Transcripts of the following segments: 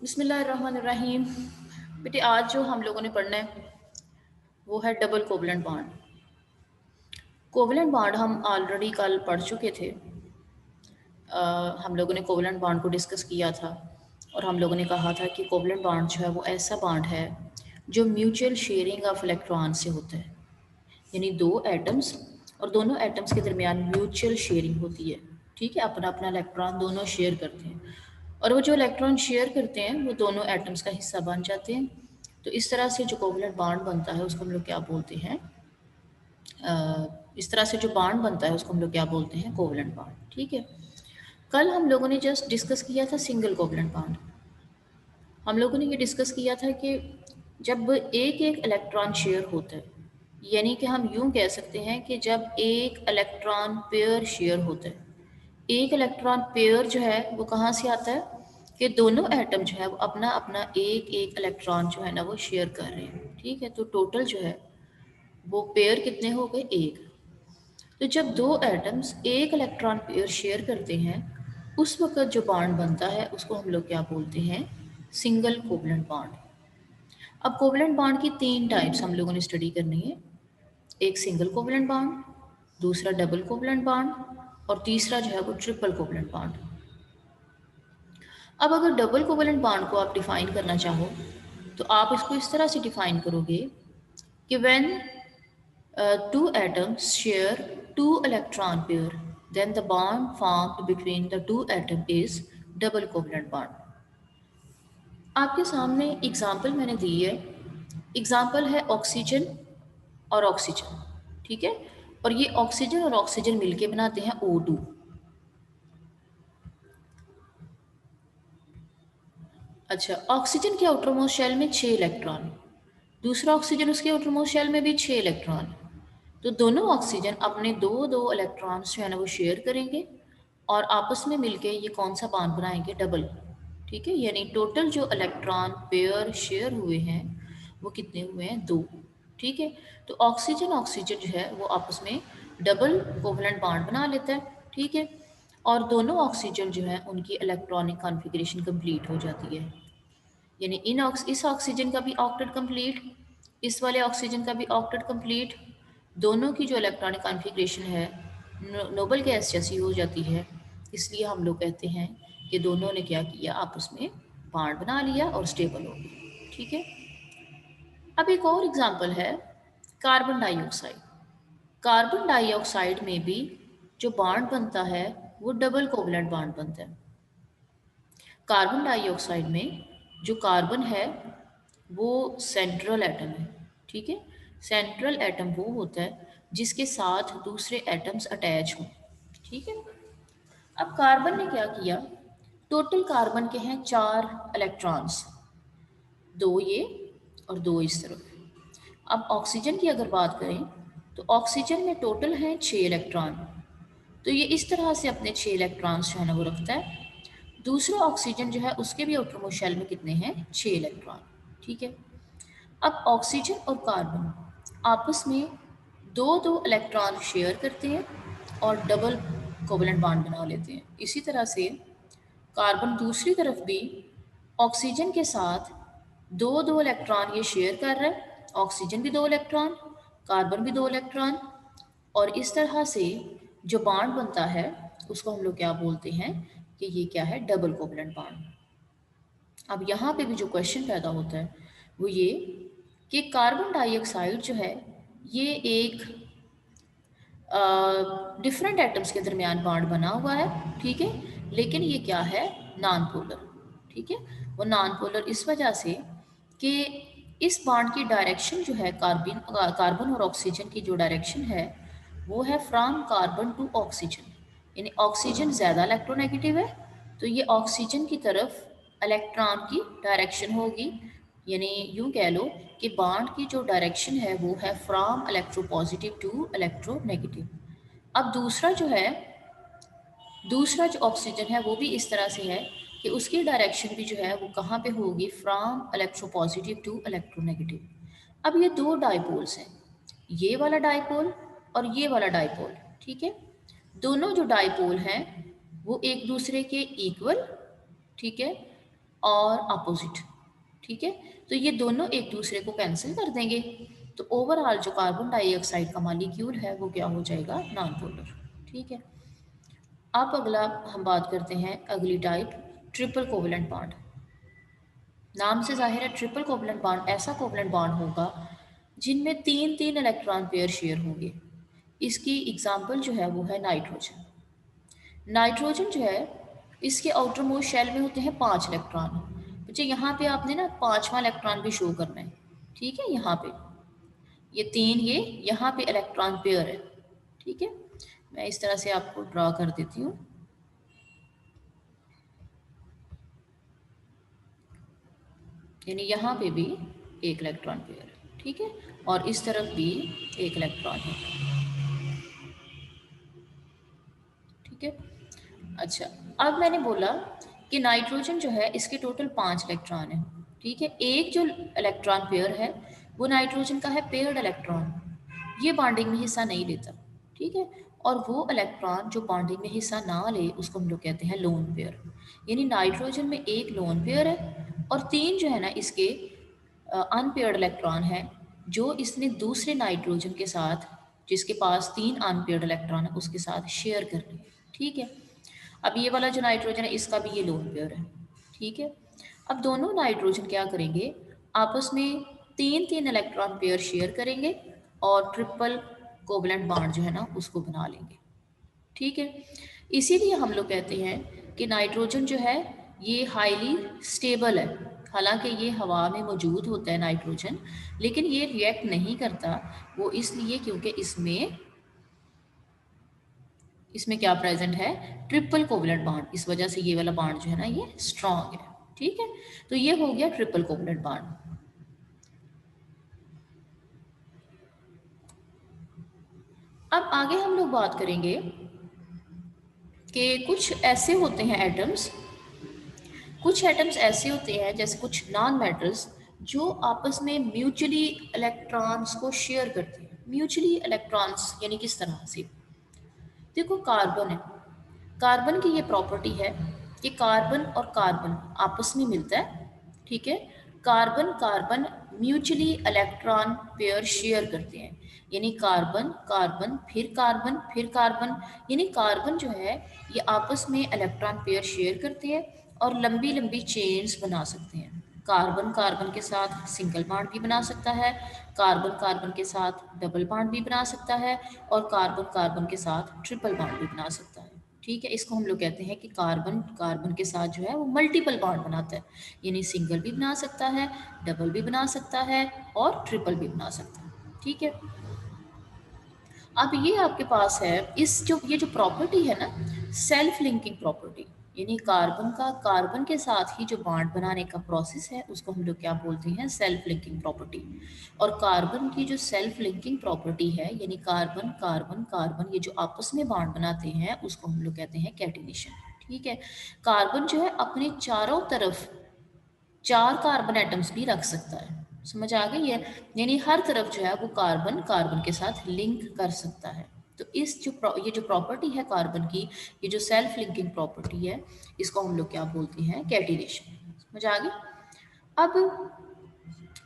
बिस्मिल्लाहिर्रहमानिर्रहीम। बेटे आज जो हम लोगों ने पढ़ना है वो है double covalent bond. Covalent bond हम ऑलरेडी कल पढ़ चुके थे। हम लोगों ने कोवलेंट बॉन्ड को डिस्कस किया था और हम लोगों ने कहा था कि कोवलेंट बॉन्ड जो है वो ऐसा बॉन्ड है जो म्यूचुअल शेयरिंग ऑफ इलेक्ट्रॉन से होता है, यानी दो एटम्स और दोनों एटम्स के दरमियान म्यूचुअल शेयरिंग होती है। ठीक है, अपना अपना इलेक्ट्रॉन दोनों शेयर करते हैं और वो जो इलेक्ट्रॉन शेयर करते हैं वो दोनों एटम्स का हिस्सा बन जाते हैं। तो इस तरह से जो कोवलेंट बॉन्ड बनता है उसको हम लोग क्या बोलते हैं, इस तरह से जो बॉन्ड बनता है उसको हम लोग क्या बोलते हैं, कोवलेंट बॉन्ड। ठीक है, कल हम लोगों ने जस्ट डिस्कस किया था सिंगल कोवलेंट बॉन्ड। हम लोगों ने ये डिस्कस किया था कि जब एक एक इलेक्ट्रॉन शेयर होता है, यानी कि हम यूं कह सकते हैं कि जब एक इलेक्ट्रॉन पेयर शेयर होता है, एक इलेक्ट्रॉन पेयर जो है वो कहाँ से आता है कि दोनों एटम जो है वो अपना अपना एक एक इलेक्ट्रॉन जो है ना वो शेयर कर रहे हैं। ठीक है, तो टोटल जो है वो पेयर कितने हो गए, एक। तो जब दो एटम्स एक इलेक्ट्रॉन पेयर शेयर करते हैं उस वक्त जो बॉन्ड बनता है उसको हम लोग क्या बोलते हैं, सिंगल कोवलेंट बॉन्ड। अब कोवलेंट बॉन्ड की तीन टाइप्स हम लोगों ने स्टडी करनी है। एक सिंगल कोवलेंट बॉन्ड, दूसरा डबल कोवलेंट बॉन्ड और तीसरा जो है वो ट्रिपल कोवलेंट बॉन्ड। अब अगर डबल कोवलेंट बॉन्ड को आप डिफाइन करना चाहो तो आप इसको इस तरह से डिफाइन करोगे कि when two atoms share two electron pair, then the bond formed between the two atoms is double covalent bond. आपके सामने एग्जाम्पल मैंने दी है। एग्जाम्पल है ऑक्सीजन और ऑक्सीजन। ठीक है, और ये ऑक्सीजन और ऑक्सीजन मिलके बनाते हैं O2। अच्छा, ऑक्सीजन के आउटरमोस्ट शेल में 6 इलेक्ट्रॉन, दूसरा ऑक्सीजन उसके आउटरमोस्ट शेल में भी 6 इलेक्ट्रॉन। तो दोनों ऑक्सीजन अपने दो दो इलेक्ट्रॉन्स जो है ना वो शेयर करेंगे और आपस में मिलके ये कौन सा बॉन्ड बनाएंगे, डबल। ठीक है, यानी टोटल जो इलेक्ट्रॉन पेयर शेयर हुए हैं वो कितने हुए हैं, दो। ठीक है, तो ऑक्सीजन ऑक्सीजन जो है वो आपस में डबल कोवलेंट बॉन्ड बना लेता है। ठीक है, और दोनों ऑक्सीजन जो है उनकी इलेक्ट्रॉनिक कॉन्फ़िगरेशन कंप्लीट हो जाती है, यानी इस ऑक्सीजन का भी ऑक्टेट कंप्लीट, इस वाले ऑक्सीजन का भी ऑक्टेट कंप्लीट। दोनों की जो इलेक्ट्रॉनिक कॉन्फ़िगरेशन है नोबल गैस जैसी हो जाती है। इसलिए हम लोग कहते हैं कि दोनों ने क्या किया, आपस में बॉन्ड बना लिया और स्टेबल हो गए। ठीक है, अब एक और एग्जांपल है कार्बन डाइऑक्साइड। कार्बन डाइऑक्साइड में भी जो बॉन्ड बनता है वो डबल कोवलेंट बॉन्ड बनता है। कार्बन डाइऑक्साइड में जो कार्बन है वो सेंट्रल एटम है। ठीक है, सेंट्रल एटम वो होता है जिसके साथ दूसरे एटम्स अटैच हों। ठीक है, अब कार्बन ने क्या किया, टोटल कार्बन के हैं 4 इलेक्ट्रॉन्स, दो ये और दो इस तरफ। अब ऑक्सीजन की अगर बात करें तो ऑक्सीजन में टोटल हैं 6 इलेक्ट्रॉन। तो ये इस तरह से अपने 6 इलेक्ट्रॉन्स जो है ना वो रखता है। दूसरा ऑक्सीजन जो है उसके भी आउटरमोस्ट शेल में कितने हैं, 6 इलेक्ट्रॉन। ठीक है, अब ऑक्सीजन और कार्बन आपस में दो दो इलेक्ट्रॉन शेयर करते हैं और डबल कोवलेंट बॉन्ड बना लेते हैं। इसी तरह से कार्बन दूसरी तरफ भी ऑक्सीजन के साथ दो दो इलेक्ट्रॉन ये शेयर कर रहा है, ऑक्सीजन भी दो इलेक्ट्रॉन, कार्बन भी दो इलेक्ट्रॉन, और इस तरह से जो बॉन्ड बनता है उसको हम लोग क्या बोलते हैं कि ये क्या है, डबल कोवलेंट बॉन्ड। अब यहाँ पे भी जो क्वेश्चन पैदा होता है वो ये कि कार्बन डाइऑक्साइड जो है ये एक डिफरेंट एटम्स के दरमियान बॉन्ड बना हुआ है। ठीक है, लेकिन ये क्या है, नॉन पोलर। ठीक है, वो नॉन पोलर इस वजह से कि इस बॉन्ड की डायरेक्शन जो है, कार्बन और ऑक्सीजन की जो डायरेक्शन है वो है फ्रॉम कार्बन टू ऑक्सीजन, यानी ऑक्सीजन ज़्यादा इलेक्ट्रोनेगेटिव है तो ये ऑक्सीजन की तरफ इलेक्ट्रॉन की डायरेक्शन होगी। यानी यूं कह लो कि बॉन्ड की जो डायरेक्शन है वो है फ्रॉम इलेक्ट्रोपॉजिटिव टू इलेक्ट्रोनेगेटिव। अब दूसरा जो ऑक्सीजन है वो भी इस तरह से है कि उसकी डायरेक्शन भी जो है वो कहाँ पे होगी, फ्रॉम इलेक्ट्रोपॉजिटिव टू इलेक्ट्रोनेगेटिव। अब ये दो डाइपोल्स हैं, ये वाला डाइपोल और ये वाला डाइपोल। ठीक है, दोनों जो डाइपोल हैं वो एक दूसरे के इक्वल, ठीक है, और अपोजिट, ठीक है। तो ये दोनों एक दूसरे को कैंसिल कर देंगे, तो ओवरऑल जो कार्बन डाइऑक्साइड का मॉलिक्यूल है वो क्या हो जाएगा, नॉन पोलर, ठीक है। अब अगला हम बात करते हैं अगली टाइप, ट्रिपल कोवलेंट बॉन्ड। नाम से जाहिर है ट्रिपल कोवलेंट बॉन्ड ऐसा कोवलेंट बॉन्ड होगा जिनमें तीन तीन इलेक्ट्रॉन पेयर शेयर होंगे। इसकी एग्जांपल जो है वो है नाइट्रोजन। नाइट्रोजन जो है इसके आउटर मोस्ट शेल में होते हैं 5 इलेक्ट्रॉन। बच्चे यहाँ पे आपने ना 5वां इलेक्ट्रॉन भी शो करना है, ठीक है। यहाँ पे ये तीन, ये यहाँ पे इलेक्ट्रॉन पेयर है, ठीक है। मैं इस तरह से आपको ड्रा कर देती हूँ। यानी यहाँ पे भी एक इलेक्ट्रॉन पेयर है, ठीक है, और इस तरफ भी एक इलेक्ट्रॉन है, ठीक है। अच्छा, अब मैंने बोला कि नाइट्रोजन जो है इसके टोटल 5 इलेक्ट्रॉन है, ठीक है। एक जो इलेक्ट्रॉन पेयर है वो नाइट्रोजन का है पेयर्ड इलेक्ट्रॉन, ये बॉन्डिंग में हिस्सा नहीं लेता, ठीक है। और वो इलेक्ट्रॉन जो बॉन्डिंग में हिस्सा ना ले उसको हम लोग कहते हैं लोन पेयर। यानी नाइट्रोजन में एक लोन पेयर है और तीन जो है ना इसके अनपेयर्ड इलेक्ट्रॉन है, जो इसने दूसरे नाइट्रोजन के साथ, जिसके पास तीन अनपेयर्ड इलेक्ट्रॉन है, उसके साथ शेयर करनी है, ठीक है। अब ये वाला जो नाइट्रोजन है इसका भी ये लोन पेयर है, ठीक है। अब दोनों नाइट्रोजन क्या करेंगे, आपस में तीन तीन इलेक्ट्रॉन पेयर शेयर करेंगे और ट्रिपल कोवलेंट बॉन्ड जो है ना उसको बना लेंगे, ठीक है। इसीलिए हम लोग कहते हैं कि नाइट्रोजन जो है ये हाईली स्टेबल है। हालांकि ये हवा में मौजूद होता है नाइट्रोजन, लेकिन ये रिएक्ट नहीं करता, वो इसलिए क्योंकि इसमें इसमें क्या प्रेजेंट है, ट्रिपल कोवलेंट बॉन्ड। इस वजह से ये वाला बॉन्ड जो है ना ये स्ट्रॉन्ग है, ठीक है। तो ये हो गया ट्रिपल कोवलेंट बॉन्ड। अब आगे हम लोग बात करेंगे कि कुछ ऐसे होते हैं एटम्स, कुछ एटम्स ऐसे होते हैं जैसे कुछ नॉन मेटल्स जो आपस में म्यूचुअली इलेक्ट्रॉन्स को शेयर करते हैं। म्यूचुअली इलेक्ट्रॉन्स यानी किस तरह से, देखो कार्बन है, कार्बन की ये प्रॉपर्टी है कि कार्बन और कार्बन आपस में मिलता है, ठीक है। Carbon carbon mutually electron pair share करते हैं, यानी कार्बन कार्बन फिर कार्बन फिर कार्बन, यानी कार्बन जो है ये आपस में इलेक्ट्रॉन पेयर शेयर करते हैं और लंबी लंबी चेन्स बना सकते हैं। कार्बन कार्बन के साथ सिंगल बॉन्ड भी बना सकता है, कार्बन कार्बन के साथ डबल बॉन्ड भी बना सकता है और कार्बन कार्बन के साथ ट्रिपल बॉन्ड भी बना सकता है, ठीक है। इसको हम लोग कहते हैं कि कार्बन कार्बन के साथ जो है वो मल्टीपल बॉन्ड बनाता है, यानी सिंगल भी बना सकता है, डबल भी बना सकता है और ट्रिपल भी बना सकता है, ठीक है। अब ये आपके पास है इस जो ये जो प्रॉपर्टी है ना, सेल्फ लिंकिंग प्रॉपर्टी, यानी कार्बन का कार्बन के साथ ही जो बॉन्ड बनाने का प्रोसेस है उसको हम लोग क्या बोलते हैं, सेल्फ लिंकिंग प्रॉपर्टी। और कार्बन की जो सेल्फ लिंकिंग प्रॉपर्टी है यानी कार्बन कार्बन कार्बन ये जो आपस में बॉन्ड बनाते हैं उसको हम लोग कहते हैं कैटिनेशन, ठीक है। कार्बन जो है अपने चारों तरफ 4 कार्बन एटम्स भी रख सकता है, समझ आ गई है। यानी हर तरफ जो है वो कार्बन कार्बन के साथ लिंक कर सकता है। तो इस जो ये जो प्रॉपर्टी है कार्बन की, ये जो सेल्फ लिंकिंग प्रॉपर्टी है, इसको हम लोग क्या बोलते हैं, कैटिनेशन। समझ आ गई। अब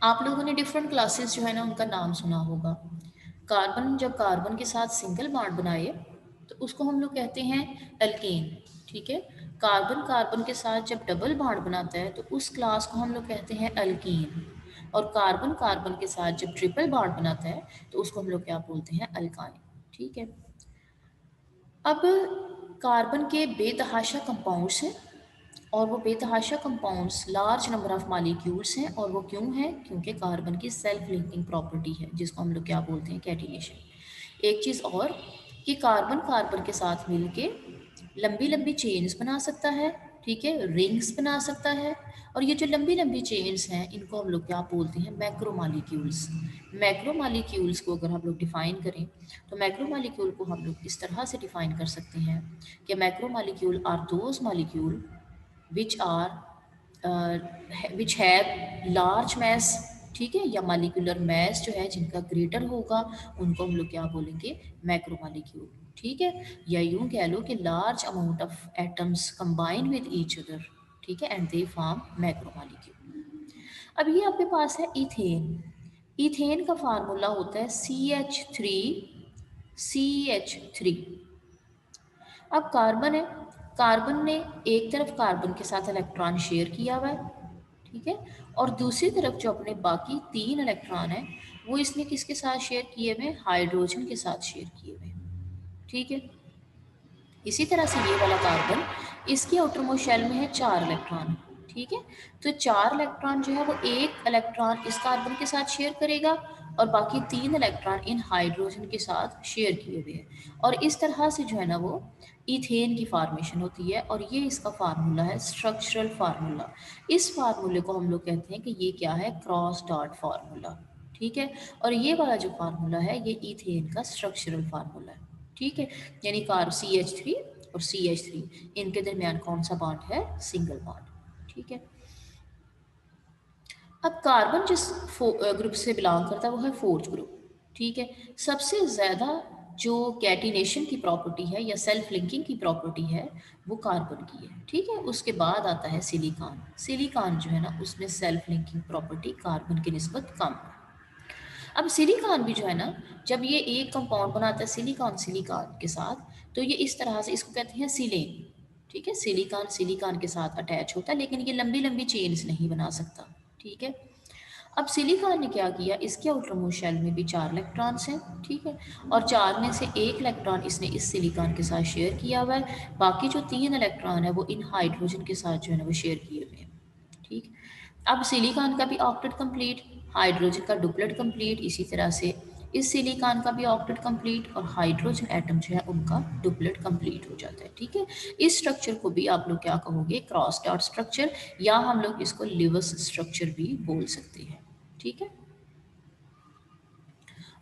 आप लोगों ने डिफरेंट क्लासेस जो है ना उनका नाम सुना होगा। कार्बन जब कार्बन के साथ सिंगल बॉन्ड बनाए तो उसको हम लोग कहते हैं एल्केन, ठीक है। कार्बन कार्बन के साथ जब डबल बॉन्ड बनाता है तो उस क्लास को हम लोग कहते हैं अल्कीन। और कार्बन कार्बन के साथ जब ट्रिपल बॉन्ड बनाता है तो उसको हम लोग क्या बोलते हैं, अल्काइन, ठीक है। अब कार्बन के बेतहाशा कंपाउंड्स हैं और वो बेतहाशा compounds large number of molecules हैं, और वो क्यों है, क्योंकि कार्बन की सेल्फ लिंकिंग प्रॉपर्टी है जिसको हम लोग क्या बोलते हैं, कैटिनेशन। एक चीज़ और कि कार्बन कार्बन के साथ मिलके लंबी लंबी चेन्स बना सकता है, ठीक है, रिंग्स बना सकता है। और ये जो लंबी लंबी चेन्स हैं इनको हम लोग क्या बोलते हैं, मैक्रोमॉलिक्यूल्स। मैक्रोमॉलिक्यूल्स को अगर हम लोग डिफाइन करें तो मैक्रोमॉलिक्यूल को हम लोग इस तरह से डिफाइन कर सकते हैं कि macromolecule are those molecule which are which have large mass, ठीक है, या मॉलिक्यूलर मास जो है जिनका ग्रेटर होगा उनको हम लोग क्या बोलेंगे, मैक्रोमॉलिक्यूल, ठीक है। या यूं कह लो कि large amount of atoms combine with each other, ठीक है, एंड दे फॉर्म मैक्रोमॉलिक्यूल। अब ये आपके पास है इथेन। इथेन का फार्मूला होता है CH3। अब कार्बन है, कार्बन ने एक तरफ कार्बन के साथ इलेक्ट्रॉन शेयर किया हुआ है, ठीक है, और दूसरी तरफ जो अपने बाकी 3 इलेक्ट्रॉन है वो इसने किसके साथ शेयर किए हुए हैं, हाइड्रोजन के साथ शेयर किए हुए हैं, ठीक है। इसी तरह से ये वाला कार्बन, इसकी आउटरमोस्ट शेल में है 4 इलेक्ट्रॉन, ठीक है। तो 4 इलेक्ट्रॉन जो है वो एक इलेक्ट्रॉन इस कार्बन के साथ शेयर करेगा और बाकी 3 इलेक्ट्रॉन इन हाइड्रोजन के साथ शेयर किए हुए हैं, और इस तरह से जो है ना वो इथेन की फॉर्मेशन होती है, और ये इसका फार्मूला है, स्ट्रक्चरल फार्मूला। इस फार्मूले को हम लोग कहते हैं कि ये क्या है, क्रॉस डॉट फार्मूला, ठीक है। और ये वाला जो फार्मूला है ये इथेन का स्ट्रक्चरल फार्मूला है, ठीक है। यानी कार CH3 और CH3 इनके दरमियान कौन सा बॉन्ड है, सिंगल बॉन्ड, ठीक है। अब कार्बन जिस ग्रुप से बिलोंग करता है वो है फोर्थ ग्रुप, ठीक है। सबसे ज़्यादा जो कैटिनेशन की प्रॉपर्टी है या सेल्फ लिंकिंग की प्रॉपर्टी है वो कार्बन की है, ठीक है। उसके बाद आता है सिलिकॉन। सिलिकॉन जो है ना उसमें सेल्फ लिंकिंग प्रॉपर्टी कार्बन की निस्बत कम है। अब सिलिकॉन भी जो है ना, जब ये एक कंपाउंड बनाता है सिलिकॉन सिलिकॉन के साथ, तो ये इस तरह से, इसको कहते हैं सिलेन, ठीक है। सिलिकॉन सिलिकॉन के साथ अटैच होता है लेकिन ये लंबी लंबी चेन्स नहीं बना सकता, ठीक है। अब सिलिकॉन ने क्या किया, इसके आउटरमोस्ट शेल में भी 4 इलेक्ट्रॉन्स हैं, ठीक है, और 4 में से एक इलेक्ट्रॉन इसने इस सिलिकॉन के साथ शेयर किया हुआ है, बाकी जो 3 इलेक्ट्रॉन है वो इन हाइड्रोजन के साथ जो है ना वो शेयर किए हुए हैं, ठीक। अब सिलिकॉन का भी ऑक्टेट कंप्लीट, हाइड्रोजन का डुप्लेट कंप्लीट, इसी तरह से इस सिलिकॉन का भी ऑक्टेट कंप्लीट और हाइड्रोजन एटम जो है उनका डुप्लेट कंप्लीट हो जाता है, ठीक है। इस स्ट्रक्चर को भी आप लोग क्या कहोगे, क्रॉस डॉट स्ट्रक्चर, या हम लोग इसको लिवस स्ट्रक्चर भी बोल सकते हैं, ठीक है।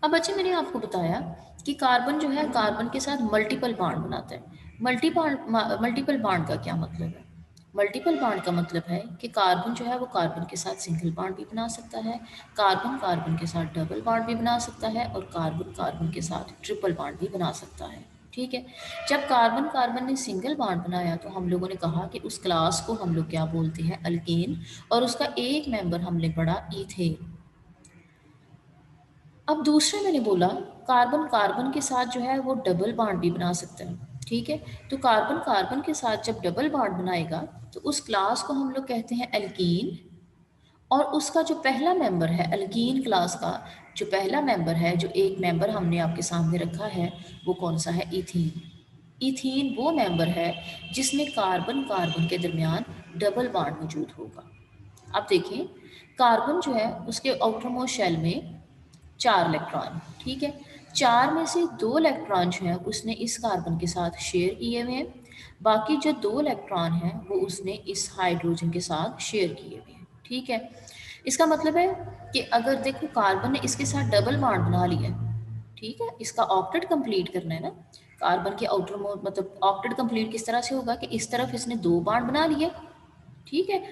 अब बच्चे मैंने आपको बताया कि कार्बन जो है कार्बन के साथ मल्टीपल बॉन्ड बनाता है। मल्टीपल बॉन्ड का क्या मतलब है, मल्टीपल बॉन्ड का मतलब है कि कार्बन जो है वो कार्बन के साथ सिंगल बॉन्ड भी बना सकता है, कार्बन कार्बन के साथ डबल बॉन्ड भी बना सकता है, और कार्बन कार्बन के साथ ट्रिपल बॉन्ड भी बना सकता है, ठीक है। जब कार्बन कार्बन ने सिंगल बॉन्ड बनाया तो हम लोगों ने कहा कि उस क्लास को हम लोग क्या बोलते हैं, अल्केन, और उसका एक मेंबर हमने पढ़ा इथेन। अब दूसरा मैंने बोला कार्बन कार्बन के साथ जो है वो डबल बॉन्ड भी बना सकता है, ठीक है। तो कार्बन कार्बन के साथ जब डबल बॉन्ड बनाएगा तो उस क्लास को हम लोग कहते हैं एल्कीन, और उसका जो पहला मेंबर है एल्कीन क्लास का, जो पहला मेंबर है, जो एक मेंबर हमने आपके सामने रखा है, वो कौन सा है, इथीन। इथीन वो मेंबर है जिसमें कार्बन कार्बन के दरमियान डबल बॉन्ड मौजूद होगा। अब देखें, कार्बन जो है उसके आउटरमोस्ट शेल में 4 इलेक्ट्रॉन, ठीक है। 4 में से 2 इलेक्ट्रॉन जो है उसने इस कार्बन के साथ शेयर किए हुए हैं, बाकी जो 2 इलेक्ट्रॉन हैं वो उसने इस हाइड्रोजन के साथ शेयर किए हुए हैं, ठीक है। इसका मतलब है कि अगर देखो कार्बन ने इसके साथ डबल बॉन्ड बना लिया है, ठीक है, इसका ऑक्टेट कंप्लीट करना है ना, कार्बन के आउटर मतलब ऑक्टेट कंप्लीट किस तरह से होगा कि इस तरफ इसने 2 बॉन्ड बना लिए, ठीक है,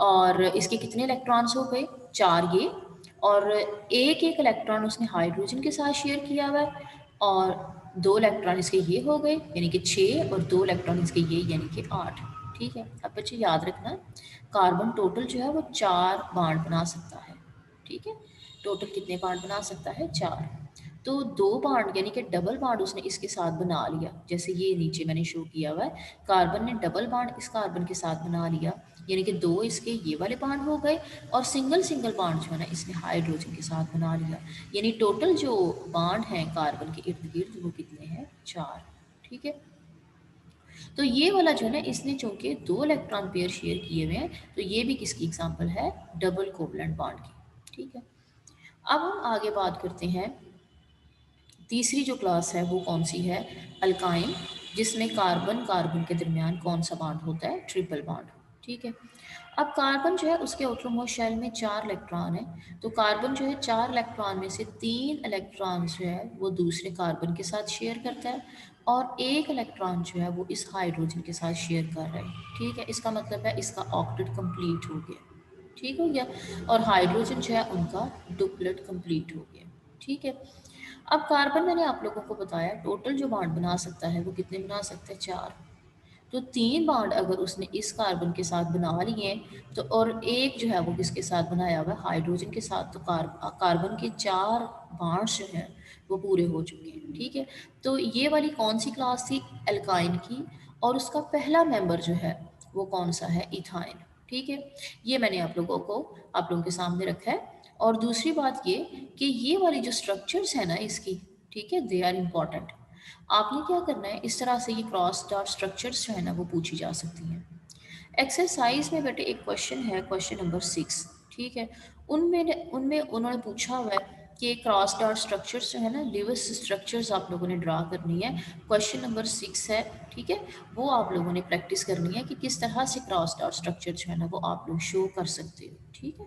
और इसके कितने इलेक्ट्रॉन्स हो गए, 4 ये, और एक एक इलेक्ट्रॉन उसने हाइड्रोजन के साथ शेयर किया हुआ है, और 2 इलेक्ट्रॉन इसके ये हो गए यानी कि 6, और 2 इलेक्ट्रॉन इसके ये यानी कि 8, ठीक है। अब बच्चे याद रखना, कार्बन टोटल जो है वो 4 बॉन्ड बना सकता है, ठीक है। टोटल कितने बॉन्ड बना सकता है, 4। तो 2 बॉन्ड यानी कि डबल बॉन्ड उसने इसके साथ बना लिया, जैसे ये नीचे मैंने शो किया हुआ है, कार्बन ने डबल बॉन्ड इस कार्बन के साथ बना लिया, यानी कि 2 इसके ये वाले बॉन्ड हो गए, और सिंगल सिंगल बॉन्ड जो है ना इसने हाइड्रोजन के साथ बना लिया, यानी टोटल जो बॉन्ड हैं कार्बन के इर्द गिर्द वो कितने हैं, 4, ठीक है। तो ये वाला जो है ना इसने चूंकि 2 इलेक्ट्रॉन पेयर शेयर किए हुए हैं, तो ये भी किसकी एग्जांपल है, डबल कोवलेंट बॉन्ड की, ठीक है। अब हम आगे बात करते हैं, तीसरी जो क्लास है वो कौन सी है, अल्काइन, जिसमें कार्बन कार्बन के दरमियान कौन सा बॉन्ड होता है, ट्रिपल बॉन्ड, ठीक है। अब कार्बन जो है उसके आउटरमोस्ट शेल में 4 इलेक्ट्रॉन है, तो कार्बन जो है 4 इलेक्ट्रॉन में से 3 इलेक्ट्रॉन जो है वो दूसरे कार्बन के साथ शेयर करता है, और एक इलेक्ट्रॉन जो है वो इस हाइड्रोजन के साथ शेयर कर रहा है, ठीक है। इसका मतलब है इसका ऑक्टेट कंप्लीट हो गया, ठीक हो गया, और हाइड्रोजन जो है उनका डुप्लेट कंप्लीट हो गया, ठीक है। अब कार्बन मैंने आप लोगों को बताया टोटल जो बॉन्ड बना सकता है वो कितने बना सकता है, 4। तो 3 बॉन्ड अगर उसने इस कार्बन के साथ बना लिए तो और एक जो है वो किसके साथ बनाया हुआ है, हाइड्रोजन के साथ, तो कार्बन के 4 बॉन्ड्स जो हैं वो पूरे हो चुके हैं। ठीक है, तो ये वाली कौन सी क्लास थी, एल्काइन की, और उसका पहला मेंबर जो है वो कौन सा है, इथाइन। ठीक है, ये मैंने आप लोगों के सामने रखा है। और दूसरी बात ये कि ये वाली जो स्ट्रक्चर्स है ना इसकी, ठीक है, दे आर इम्पॉर्टेंट। आपने क्या करना है, इस तरह से ये क्रॉस डॉट स्ट्रक्चर्स जो है ना वो पूछी जा सकती हैं। एक्सरसाइज में बेटे एक क्वेश्चन है, क्वेश्चन नंबर 6। ठीक है, उनमें उनमें उन्होंने पूछा हुआ है कि क्रॉस डॉट स्ट्रक्चर्स जो है ना, लिविस स्ट्रक्चर्स आप लोगों ने ड्रा करनी है। क्वेश्चन नंबर 6 है। ठीक है, वो आप लोगों ने प्रैक्टिस करनी है कि किस तरह से क्रॉस डॉट स्ट्रक्चर जो है ना वो आप लोग शो कर सकते हो। ठीक है।